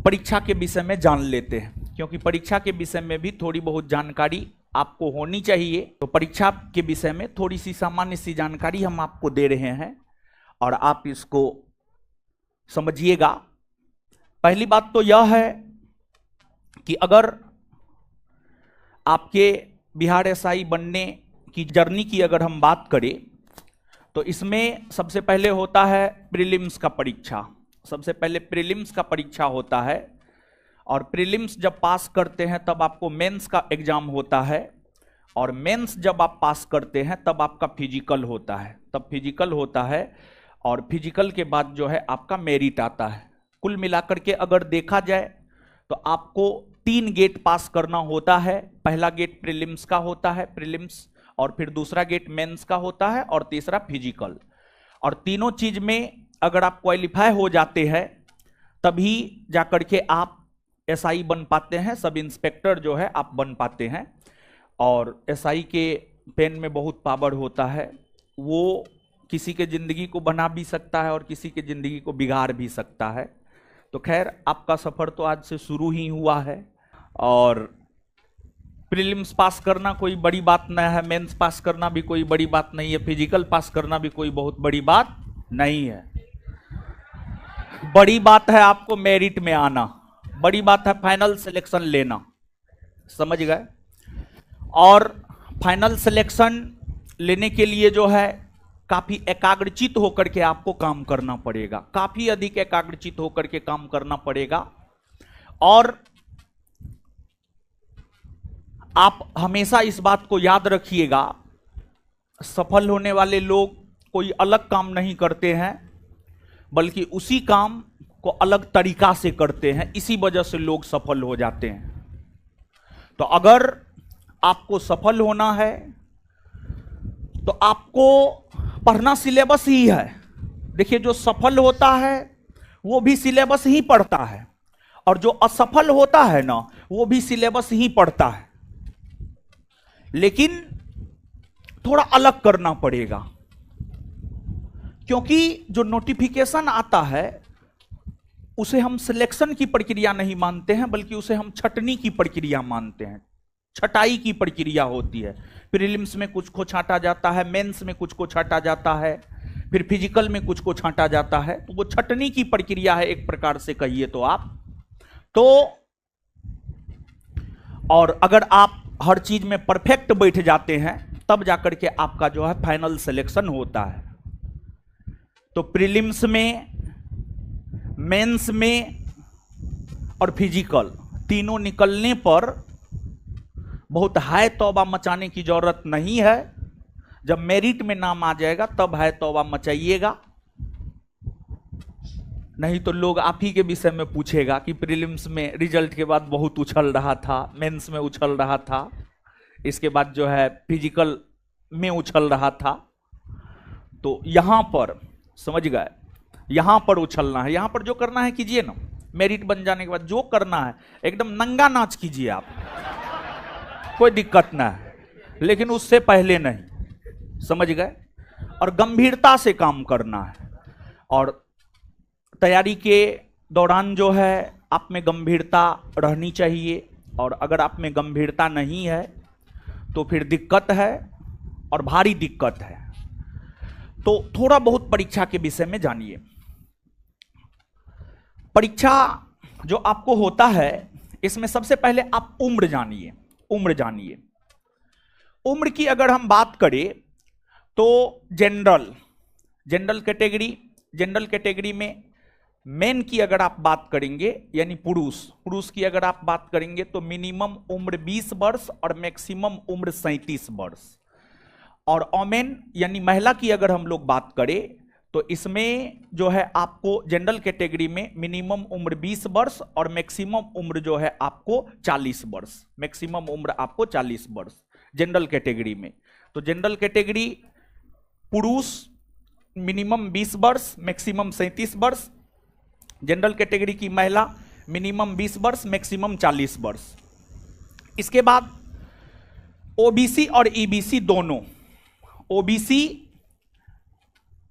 परीक्षा के विषय में जान लेते हैं, क्योंकि परीक्षा के विषय में भी थोड़ी बहुत जानकारी आपको होनी चाहिए। तो परीक्षा के विषय में थोड़ी सी सामान्य सी जानकारी हम आपको दे रहे हैं और आप इसको समझिएगा। पहली बात तो यह है कि अगर आपके बिहार एसआई बनने की जर्नी की अगर हम बात करें तो इसमें सबसे पहले होता है प्रीलिम्स का परीक्षा। सबसे पहले प्रीलिम्स का परीक्षा होता है और प्रीलिम्स जब पास करते हैं तब आपको मेंस का एग्जाम होता है और मेंस जब आप पास करते हैं तब आपका फिजिकल होता है। तब फिजिकल होता है और फिजिकल के बाद जो है आपका मेरिट आता है। कुल मिलाकर के अगर देखा जाए तो आपको 3 गेट पास करना होता है। पहला गेट प्रीलिम्स का होता है, प्रीलिम्स, और फिर दूसरा गेट मेंस का होता है और तीसरा फिजिकल। और तीनों चीज में अगर आप क्वालिफाई हो जाते हैं तभी जाकर के आप एसआई बन पाते हैं, सब इंस्पेक्टर जो है आप बन पाते हैं। और एसआई के पेन में बहुत पावर होता है, वो किसी के जिंदगी को बना भी सकता है और किसी के जिंदगी को बिगाड़ भी सकता है। तो खैर आपका सफर तो आज से शुरू ही हुआ है और प्रीलिम्स पास करना कोई बड़ी बात नहीं है, मेंस पास करना भी कोई बड़ी बात नहीं है, फिजिकल पास करना भी कोई बहुत बड़ी बात नहीं है। बड़ी बात है आपको मेरिट में आना, बड़ी बात है फाइनल सिलेक्शन लेना, समझ गए। और फाइनल सिलेक्शन लेने के लिए जो है काफी एकाग्रचित होकर के आपको काम करना पड़ेगा, काफी अधिक एकाग्रचित होकर के काम करना पड़ेगा। और आप हमेशा इस बात को याद रखिएगा, सफल होने वाले लोग कोई अलग काम नहीं करते हैं बल्कि उसी काम को अलग तरीका से करते हैं, इसी वजह से लोग सफल हो जाते हैं। तो अगर आपको सफल होना है तो आपको पढ़ना सिलेबस ही है। देखिए, जो सफल होता है वो भी सिलेबस ही पढ़ता है और जो असफल होता है ना वो भी सिलेबस ही पढ़ता है, लेकिन थोड़ा अलग करना पड़ेगा। क्योंकि जो नोटिफिकेशन आता है उसे हम सिलेक्शन की प्रक्रिया नहीं मानते हैं बल्कि उसे हम छटनी की प्रक्रिया मानते हैं, छटाई की प्रक्रिया होती है। प्रीलिम्स में कुछ को छांटा जाता है, मेंस में कुछ को छांटा जाता है, फिर फिजिकल में कुछ को छांटा जाता है। तो वो छटनी की प्रक्रिया है एक प्रकार से कहिए तो आप। तो और अगर आप हर चीज में परफेक्ट बैठ जाते हैं तब जाकर के आपका जो है फाइनल सिलेक्शन होता है। तो प्रीलिम्स में, मेंस में और फिजिकल तीनों निकलने पर बहुत हाय तौबा मचाने की जरूरत नहीं है। जब मेरिट में नाम आ जाएगा तब हाय तौबा मचाइएगा, नहीं तो लोग आप ही के विषय में पूछेगा कि प्रीलिम्स में रिजल्ट के बाद बहुत उछल रहा था, मेंस में उछल रहा था, इसके बाद जो है फिजिकल में उछल रहा था। तो यहां पर समझ गए, यहां पर उछलना है, यहां पर जो करना है कीजिए ना। मेरिट बन जाने के बाद जो करना है एकदम नंगा नाच कीजिए आप, कोई दिक्कत ना है, लेकिन उससे पहले नहीं, समझ गए। और गंभीरता से काम करना है और तैयारी के दौरान जो है आप में गंभीरता रहनी चाहिए। और अगर आप में गंभीरता नहीं है तो फिर दिक्कत है और भारी दिक्कत है। तो थोड़ा बहुत परीक्षा के विषय में जानिए। परीक्षा जो आपको होता है इसमें सबसे पहले आप उम्र जानिए, उम्र जानिए। उम्र की अगर हम बात करें तो जनरल कैटेगरी में मेन की अगर आप बात करेंगे यानी पुरुष की अगर आप बात करेंगे तो मिनिमम उम्र 20 वर्ष और मैक्सिमम उम्र 37 वर्ष। और ओमेन यानी महिला की अगर हम लोग बात करें तो इसमें जो है आपको जनरल कैटेगरी में मिनिमम उम्र 20 वर्ष और मैक्सिमम उम्र जो है आपको 40 वर्ष, मैक्सिमम उम्र आपको 40 वर्ष जनरल कैटेगरी में। तो जनरल कैटेगरी पुरुष मिनिमम 20 वर्ष, मैक्सिमम 37 वर्ष। जनरल कैटेगरी की महिला मिनिमम 20 वर्ष, मैक्सिमम 40 वर्ष। इसके बाद ओबीसी और ईबीसी दोनों, ओबीसी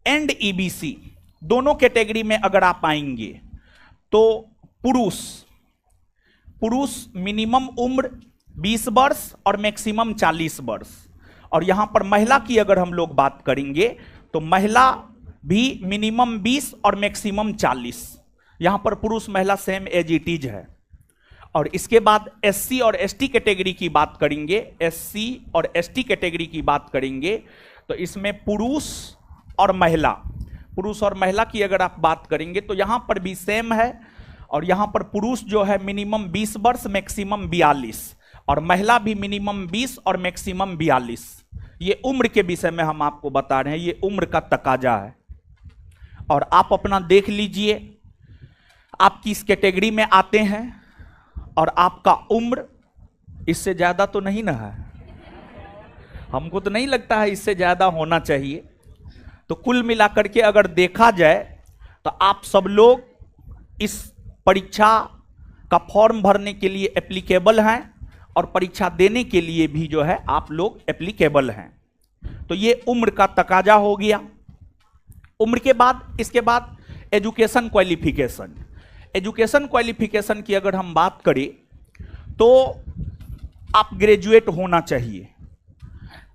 एंड ईबीसी दोनों कैटेगरी में अगर आप आएंगे तो पुरुष पुरुष मिनिमम उम्र 20 वर्ष और मैक्सिमम 40 वर्ष। और यहां पर महिला की अगर हम लोग बात करेंगे तो महिला भी मिनिमम 20 और मैक्सिमम 40। यहां पर पुरुष महिला सेम एज इट इज है। और इसके बाद एससी और एसटी कैटेगरी की बात करेंगे, एससी और एसटी कैटेगरी की बात करेंगे तो इसमें पुरुष और महिला की अगर आप बात करेंगे तो यहां पर भी सेम है। और यहां पर पुरुष जो है मिनिमम 20 वर्ष मैक्सिमम 42 और महिला भी मिनिमम 20 और मैक्सिमम 42। ये उम्र के विषय में हम आपको बता रहे हैं, ये उम्र का तकाजा है। और आप अपना देख लीजिए आप किस कैटेगरी में आते हैं और आपका उम्र इससे ज्यादा तो नहीं ना है, हमको तो नहीं लगता है इससे ज्यादा होना चाहिए। तो कुल मिलाकर के अगर देखा जाए तो आप सब लोग इस परीक्षा का फॉर्म भरने के लिए एप्लीकेबल हैं और परीक्षा देने के लिए भी जो है आप लोग एप्लीकेबल हैं। तो ये उम्र का तकाजा हो गया। उम्र के बाद इसके बाद एजुकेशन क्वालिफिकेशन। एजुकेशन क्वालिफिकेशन की अगर हम बात करें तो आप ग्रेजुएट होना चाहिए।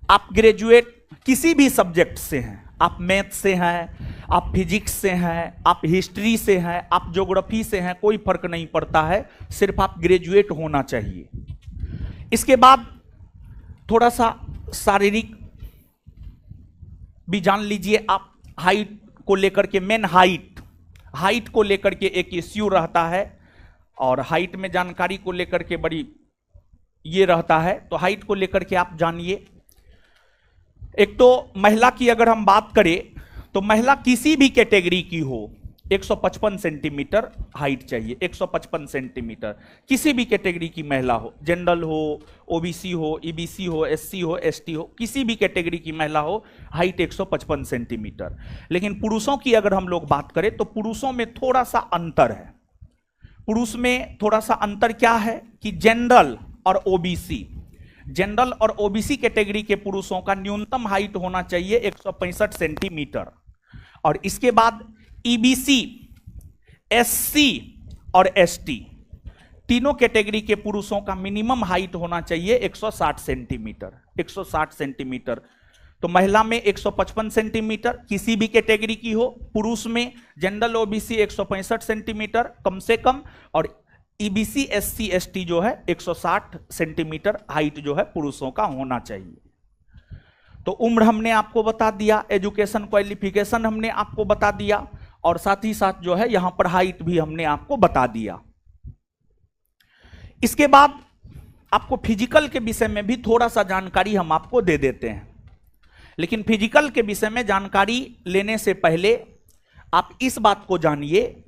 आप ग्रेजुएट किसी भी सब्जेक्ट से हैं, आप मैथ से हैं, आप फिजिक्स से हैं, आप हिस्ट्री से हैं, आप ज्योग्राफी से हैं, कोई फर्क नहीं पड़ता है, सिर्फ आप ग्रेजुएट होना चाहिए। इसके बाद थोड़ा सा शारीरिक भी जान लीजिए आप। हाइट को लेकर के मेन हाइट को लेकर के एक इश्यू रहता है और हाइट में जानकारी को लेकर के बड़ी ये रहता है। तो हाइट को लेकर के आप जानिए। एक तो महिला की अगर हम बात करें तो महिला किसी भी कैटेगरी की हो 155 सेंटीमीटर हाइट चाहिए। 155 सेंटीमीटर किसी भी कैटेगरी की महिला हो, जनरल हो, ओबीसी हो, ईबीसी हो, एससी हो, एसटी हो, किसी भी कैटेगरी की महिला हो, हाइट 155 सेंटीमीटर। लेकिन पुरुषों की अगर हम लोग बात करें तो पुरुषों में थोड़ा सा अंतर है। पुरुष में थोड़ा सा अंतर क्या है कि जनरल और ओबीसी कैटेगरी के पुरुषों का न्यूनतम हाइट होना चाहिए 165 सेंटीमीटर। और इसके बाद ईबीसी, एससी और एसटी तीनों कैटेगरी के पुरुषों का मिनिमम हाइट होना चाहिए 160 सेंटीमीटर। 160 सेंटीमीटर। तो महिला में 155 सेंटीमीटर किसी भी कैटेगरी की हो, पुरुष में जनरल ओबीसी 165 सेंटीमीटर कम से कम, और ईबीसी, एससी, एसटी जो है 160 सेंटीमीटर हाइट जो है पुरुषों का होना चाहिए। तो उम्र हमने आपको बता दिया, एजुकेशन क्वालिफिकेशन हमने आपको बता दिया और साथ ही साथ जो है यहां पर हाइट भी हमने आपको बता दिया। इसके बाद आपको फिजिकल के विषय में भी थोड़ा सा जानकारी हम आपको दे देते हैं। लेकिन फिजिकल के विषय में जानकारी लेने से पहले आप इस बात को जानिए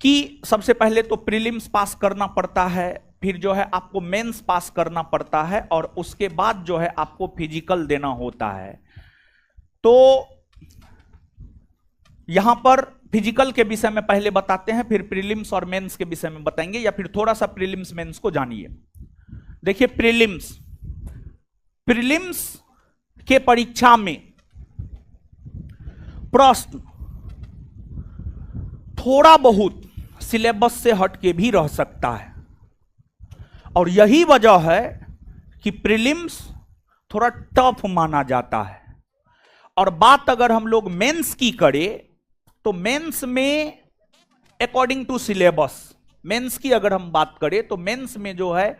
कि सबसे पहले तो प्रीलिम्स पास करना पड़ता है, फिर जो है आपको मेंस पास करना पड़ता है और उसके बाद जो है आपको फिजिकल देना होता है। तो यहां पर फिजिकल के विषय में पहले बताते हैं, फिर प्रीलिम्स और मेंस के विषय में बताएंगे, या फिर थोड़ा सा प्रीलिम्स मेंस को जानिए। देखिए प्रीलिम्स के परीक्षा में प्रश्न थोड़ा बहुत सिलेबस से हटके भी रह सकता है और यही वजह है कि प्रीलिम्स थोड़ा टफ माना जाता है। और बात अगर हम लोग मेंस की करें तो मेंस में अकॉर्डिंग टू सिलेबस, मेंस की अगर हम बात करें तो मेंस में जो है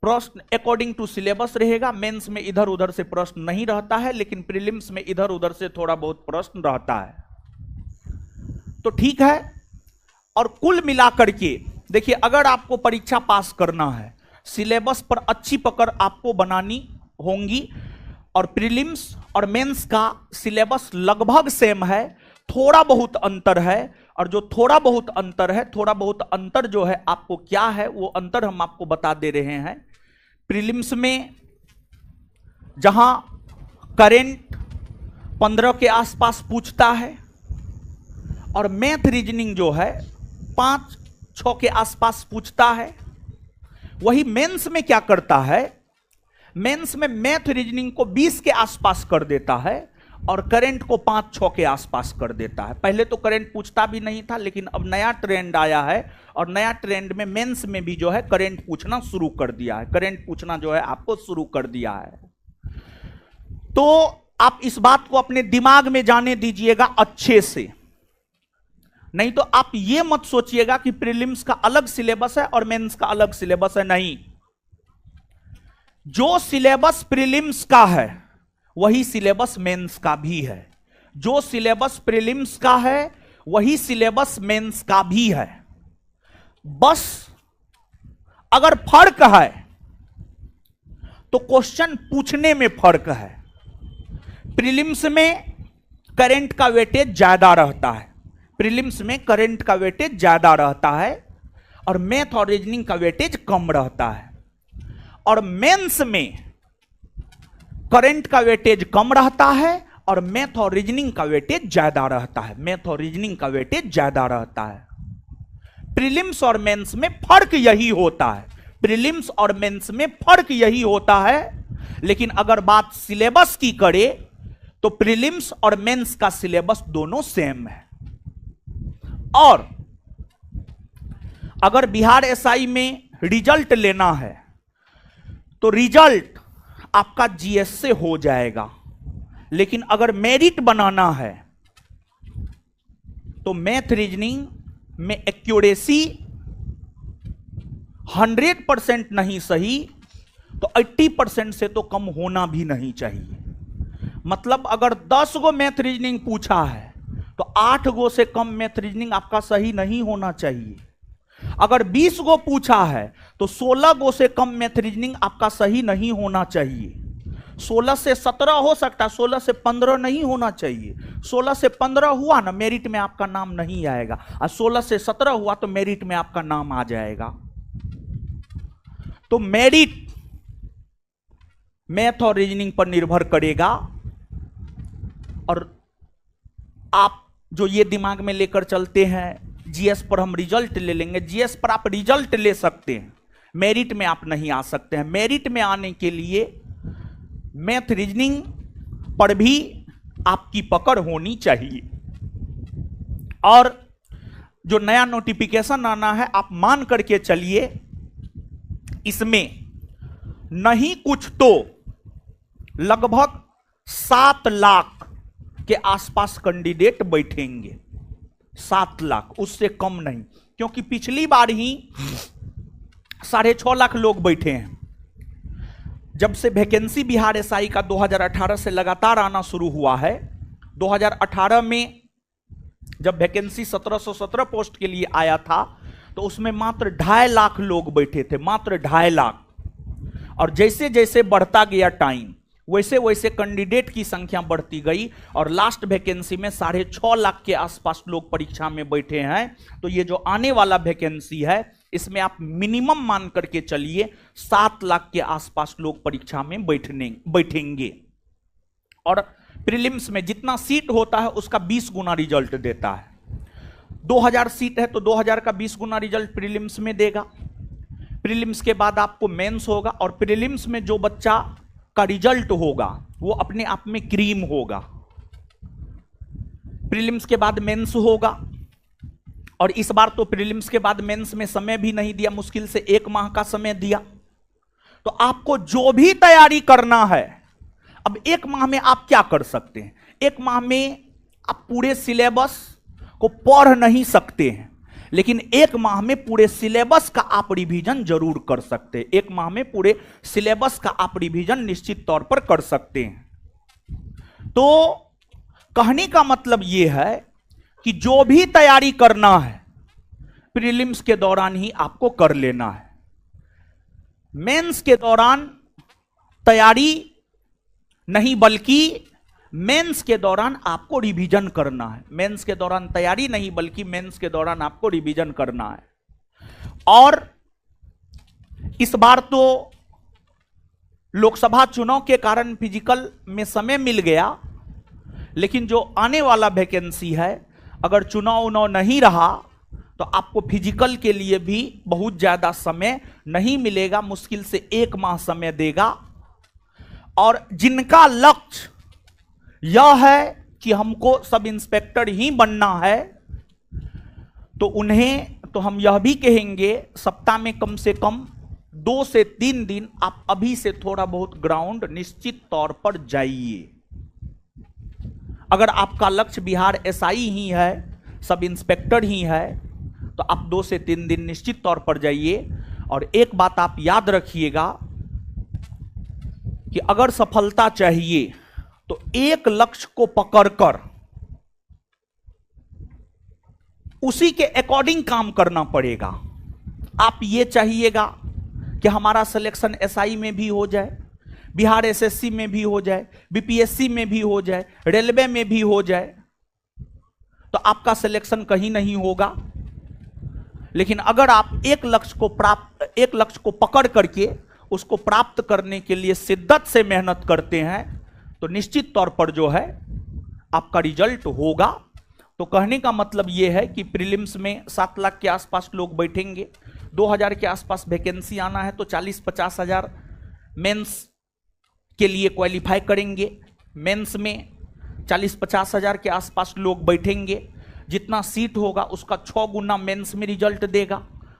प्रश्न अकॉर्डिंग टू सिलेबस रहेगा। मेंस में इधर उधर से प्रश्न नहीं रहता है, लेकिन प्रीलिम्स में इधर उधर से थोड़ा बहुत प्रश्न रहता है। तो ठीक है। और कुल मिलाकर के देखिए, अगर आपको परीक्षा पास करना है, सिलेबस पर अच्छी पकड़ आपको बनानी होंगी। और प्रीलिम्स और मेंस का सिलेबस लगभग सेम है, थोड़ा बहुत अंतर है। और जो थोड़ा बहुत अंतर है, थोड़ा बहुत अंतर जो है आपको क्या है वो अंतर हम आपको बता दे रहे हैं। प्रीलिम्स में जहां करेंट 15 के आसपास पूछता है और मैथ रीजनिंग जो है 5-6 के आसपास पूछता है, वही मेंस में क्या करता है, मेंस में मैथ रीजनिंग को 20 के आसपास कर देता है और करंट को 5-6 के आसपास कर देता है। पहले तो करंट पूछता भी नहीं था, लेकिन अब नया ट्रेंड आया है और नया ट्रेंड में मेंस में भी जो है करंट पूछना शुरू कर दिया है। करंट पूछना जो है आपको शुरू कर दिया है। तो आप इस बात को अपने दिमाग में जाने दीजिएगा अच्छे से, नहीं तो आप ये मत सोचिएगा कि प्रीलिम्स का अलग सिलेबस है और मेंस का अलग सिलेबस है। नहीं, जो सिलेबस प्रीलिम्स का है वही सिलेबस मेंस का भी है। जो सिलेबस प्रीलिम्स का है वही सिलेबस मेंस का भी है। बस अगर फर्क है तो क्वेश्चन पूछने में फर्क है। प्रीलिम्स में करंट का वेटेज ज्यादा रहता है, प्रीलिम्स में करंट का वेटेज ज्यादा रहता है और मैथ और रीजनिंग का वेटेज कम रहता है। और मेंस में करंट का वेटेज कम रहता है और मैथ और रीजनिंग का वेटेज ज्यादा रहता है। मैथ और रीजनिंग का वेटेज ज्यादा रहता है। प्रीलिम्स और मेंस में फर्क यही होता है। प्रीलिम्स और मेंस में फर्क यही होता है। लेकिन अगर बात सिलेबस की करें तो प्रीलिम्स और मेंस का सिलेबस दोनों सेम है। और अगर बिहार एसआई में रिजल्ट लेना है तो रिजल्ट आपका जीएस से हो जाएगा, लेकिन अगर मेरिट बनाना है तो मैथ रीजनिंग में एक्यूरेसी 100% नहीं सही तो 80% से तो कम होना भी नहीं चाहिए। मतलब अगर 10 गो मैथ रीजनिंग पूछा है तो 8 गो से कम मैथ रीजनिंग आपका सही नहीं होना चाहिए। अगर 20 गो पूछा है तो 16 गो से कम मैथ रीजनिंग आपका सही नहीं होना चाहिए। 16 से 17 हो सकता है, 16 से 15 नहीं होना चाहिए। 16 से 15 हुआ ना, मेरिट में आपका नाम नहीं आएगा, और 16 से 17 हुआ तो मेरिट में आपका नाम आ जाएगा। तो मेरिट मैथ और रीजनिंग पर निर्भर करेगा। और आप जो ये दिमाग में लेकर चलते हैं जीएस पर हम रिजल्ट ले लेंगे, जीएस पर आप रिजल्ट ले सकते हैं, मेरिट में आप नहीं आ सकते हैं। मेरिट में आने के लिए मैथ रीजनिंग पर भी आपकी पकड़ होनी चाहिए। और जो नया नोटिफिकेशन आना है आप मान करके चलिए, इसमें नहीं कुछ तो लगभग 7 लाख के आसपास कैंडिडेट बैठेंगे। 7 लाख, उससे कम नहीं, क्योंकि पिछली बार ही 6.5 लाख लोग बैठे हैं। जब से वैकेंसी बिहार एसआई का 2018 से लगातार आना शुरू हुआ है, 2018 में जब वैकेंसी 1717 पोस्ट के लिए आया था तो उसमें मात्र 2.5 लाख लोग बैठे थे, मात्र 2.5 लाख। और जैसे जैसे बढ़ता गया टाइम वैसे वैसे कैंडिडेट की संख्या बढ़ती गई और लास्ट वैकेंसी में 6.5 लाख के आसपास लोग परीक्षा में बैठे हैं। तो ये जो आने वाला वैकेंसी है इसमें आप मिनिमम मान करके चलिए 7 लाख के आसपास लोग परीक्षा में बैठेंगे। और प्रीलिम्स में जितना सीट होता है उसका 20 गुना रिजल्ट देता है। 2000 सीट है तो 2000 का 20 गुना रिजल्ट प्रीलिम्स में देगा। प्रीलिम्स के बाद आपको मेंस होगा और प्रीलिम्स में जो बच्चा का रिजल्ट होगा वो अपने आप में क्रीम होगा। प्रीलिम्स के बाद मेंस होगा और इस बार तो प्रीलिम्स के बाद मेंस में समय भी नहीं दिया, मुश्किल से 1 माह का समय दिया। तो आपको जो भी तैयारी करना है, अब 1 माह में आप क्या कर सकते हैं? 1 माह में आप पूरे सिलेबस को पढ़ नहीं सकते हैं, लेकिन 1 माह में पूरे सिलेबस का आप रिवीजन जरूर कर सकते हैं। 1 माह में पूरे सिलेबस का आप रिवीजन निश्चित तौर पर कर सकते हैं। तो कहने का मतलब यह है कि जो भी तैयारी करना है प्रीलिम्स के दौरान ही आपको कर लेना है। मेंस के दौरान तैयारी नहीं, बल्कि मेंस के दौरान आपको रिवीजन करना है। मेंस के दौरान तैयारी नहीं बल्कि मेंस के दौरान आपको रिवीजन करना है। और इस बार तो लोकसभा चुनाव के कारण फिजिकल में समय मिल गया, लेकिन जो आने वाला वैकेंसी है अगर चुनाव नहीं रहा तो आपको फिजिकल के लिए भी बहुत ज्यादा समय नहीं मिलेगा, मुश्किल से 1 माह समय देगा। और जिनका लक्ष्य यह है कि हमको सब इंस्पेक्टर ही बनना है, तो उन्हें तो हम यह भी कहेंगे सप्ताह में कम से कम 2 से 3 दिन आप अभी से थोड़ा बहुत ग्राउंड निश्चित तौर पर जाइए। अगर आपका लक्ष्य बिहार एसआई ही है, सब इंस्पेक्टर ही है, तो आप 2 से 3 दिन निश्चित तौर पर जाइए। और एक बात आप याद रखिएगा कि अगर सफलता चाहिए तो एक लक्ष्य को पकड़कर उसी के अकॉर्डिंग काम करना पड़ेगा। आप ये चाहिएगा कि हमारा सिलेक्शन एसआई में भी हो जाए, बिहार एसएससी में भी हो जाए, बीपीएससी में भी हो जाए, रेलवे में भी हो जाए, तो आपका सिलेक्शन कहीं नहीं होगा। लेकिन अगर आप एक लक्ष्य को पकड़ करके उसको प्राप्त करने के लिए शिद्दत से मेहनत करते हैं तो निश्चित तौर पर जो है आपका रिजल्ट होगा। तो कहने का मतलब यह है कि प्रीलिम्स में 7 लाख के आसपास लोग बैठेंगे, 2000 के आसपास वैकेंसी आना है, तो 40-50 हजार मेंस के लिए क्वालिफाई करेंगे। मेंस में 40-50 हजार के आसपास लोग बैठेंगे, जितना सीट होगा उसका 6 गुना मेंस में रिजल्ट देगा,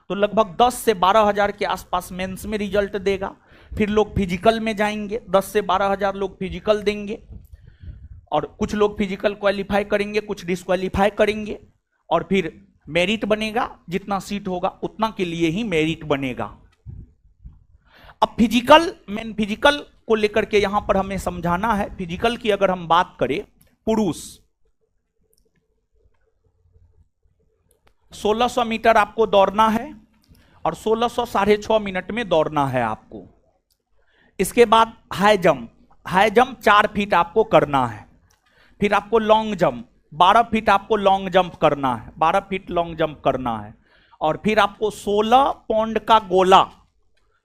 तो लगभग 10 से 12 हजार के आसपास मेंस में रिजल्ट देगा। फिर लोग फिजिकल में जाएंगे, 10 से 12 हजार लोग फिजिकल देंगे, और कुछ लोग फिजिकल क्वालिफाई करेंगे, कुछ डिस्क्वालीफाई करेंगे, और फिर मेरिट बनेगा। जितना सीट होगा उतना के लिए ही मेरिट बनेगा। अब फिजिकल को लेकर के यहां पर हमें समझाना है। फिजिकल की अगर हम बात करें, पुरुष 1600 मीटर आपको दौड़ना है और 1600 6.5 मिनट में दौड़ना है आपको। इसके बाद हाई जंप 4 फीट आपको करना है। फिर आपको लॉन्ग जंप 12 फीट आपको लॉन्ग जंप करना है, 12 फीट लॉन्ग जंप करना है। और फिर आपको 16 पाउंड का गोला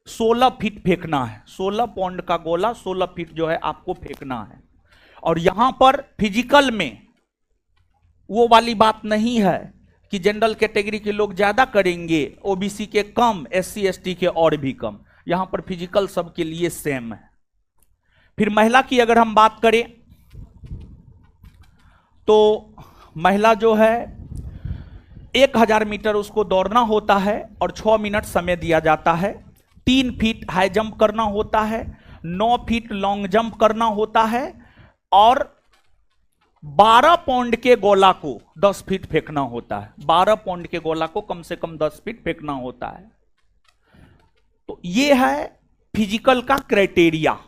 16 फीट फेंकना है, 16 पाउंड का गोला 16 फीट जो है आपको फेंकना है। और यहां पर फिजिकल में वो वाली बात नहीं है कि जनरल कैटेगरी के लोग ज्यादा करेंगे, ओबीसी के कम, एससी एसटी के और भी कम। यहां पर फिजिकल सबके लिए सेम है। फिर महिला की अगर हम बात करें तो महिला जो है 1000 मीटर उसको दौड़ना होता है और 6 मिनट समय दिया जाता है। 3 फीट हाई जंप करना होता है, 9 फीट लॉन्ग जंप करना होता है, और 12 पाउंड के गोला को 10 फीट फेंकना होता है। 12 पाउंड के गोला को कम से कम 10 फीट फेंकना होता है। तो ये है फिजिकल का क्राइटेरिया।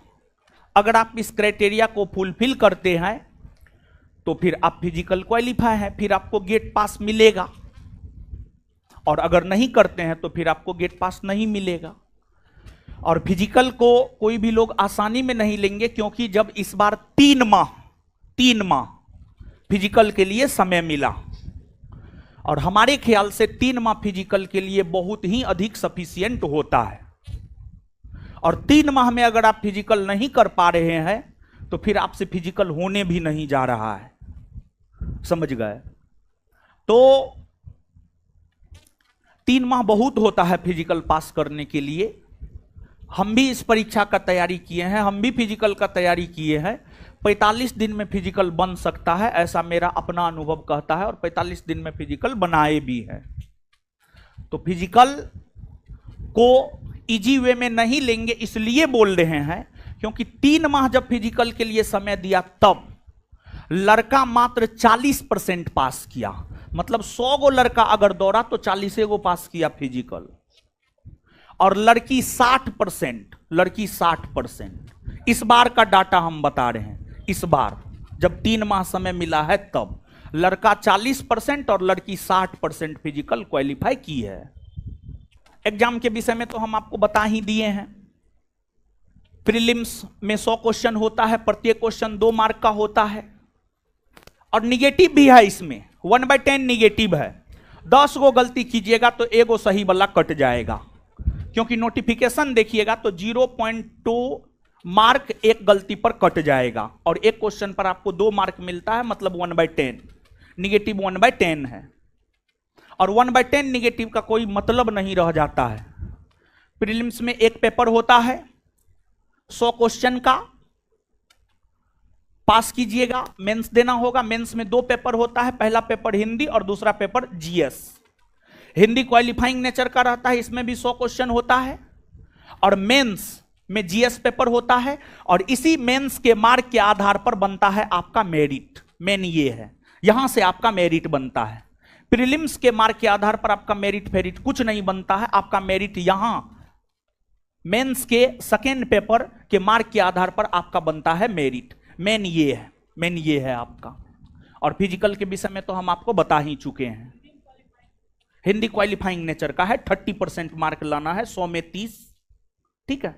अगर आप इस क्राइटेरिया को फुलफिल करते हैं तो फिर आप फिजिकल क्वालिफाई हैं, फिर आपको गेट पास मिलेगा। और अगर नहीं करते हैं तो फिर आपको गेट पास नहीं मिलेगा। और फिजिकल को कोई भी लोग आसानी में नहीं लेंगे, क्योंकि जब इस बार 3 माह फिजिकल के लिए समय मिला, और हमारे ख्याल से 3 माह फिजिकल के लिए बहुत ही अधिक सफिशिएंट होता है। और 3 माह में अगर आप फिजिकल नहीं कर पा रहे हैं तो फिर आपसे फिजिकल होने भी नहीं जा रहा है, समझ गए? तो 3 माह बहुत होता है फिजिकल पास करने के लिए। हम भी इस परीक्षा का तैयारी किए हैं, हम भी फिजिकल का तैयारी किए हैं। 45 दिन में फिजिकल बन सकता है, ऐसा मेरा अपना अनुभव कहता है, और 45 दिन में फिजिकल बनाए भी है। तो फिजिकल को इजी वे में नहीं लेंगे, इसलिए बोल रहे हैं क्योंकि 3 माह जब फिजिकल के लिए समय दिया तब लड़का मात्र 40% पास किया। मतलब 100 गो लड़का अगर दौड़ा तो 40 गो पास किया फिजिकल, और लड़की 60%। इस बार का डाटा हम बता रहे हैं। इस बार जब 3 माह समय मिला है तब लड़का 40% और लड़की 60% फिजिकल क्वालिफाई की है। एग्जाम के विषय में तो हम आपको बता ही दिए हैं। प्रीलिम्स में 100 क्वेश्चन होता है, प्रत्येक क्वेश्चन 2 मार्क का होता है, और निगेटिव भी है। इसमें 1/10 निगेटिव है। 10 गो गलती कीजिएगा तो 1 गो सही वाला कट जाएगा, क्योंकि नोटिफिकेशन देखिएगा तो 0.2 मार्क एक गलती पर कट जाएगा, और एक क्वेश्चन पर आपको 2 मार्क मिलता है, मतलब 1/10 निगेटिव 1/10 है। और 1/10 निगेटिव का कोई मतलब नहीं रह जाता है। प्रीलिम्स में एक पेपर होता है 100 क्वेश्चन का, पास कीजिएगा, मेंस देना होगा। मेंस में 2 पेपर होता है, पहला पेपर हिंदी और दूसरा paper GS. Hindi qualifying nature का रहता है, इसमें भी 100 क्वेश्चन होता है, और मेंस में जीएस पेपर होता है, और इसी मेंस के मार्क के आधार पर बनता है आपका मेरिट। मेन ये है, यहां से आपका मेरिट बनता है। प्रीलिम्स के मार्क के आधार पर आपका मेरिट फेरिट कुछ नहीं बनता है, आपका मेरिट यहां मेंस के सेकेंड पेपर के मार्क के आधार पर आपका बनता है मेरिट। मेन ये है, मेन ये है आपका। और फिजिकल के विषय में तो हम आपको बता ही चुके हैं। हिंदी क्वालिफाइंग नेचर का है, 30% मार्क लाना है, 100 में 30, ठीक है।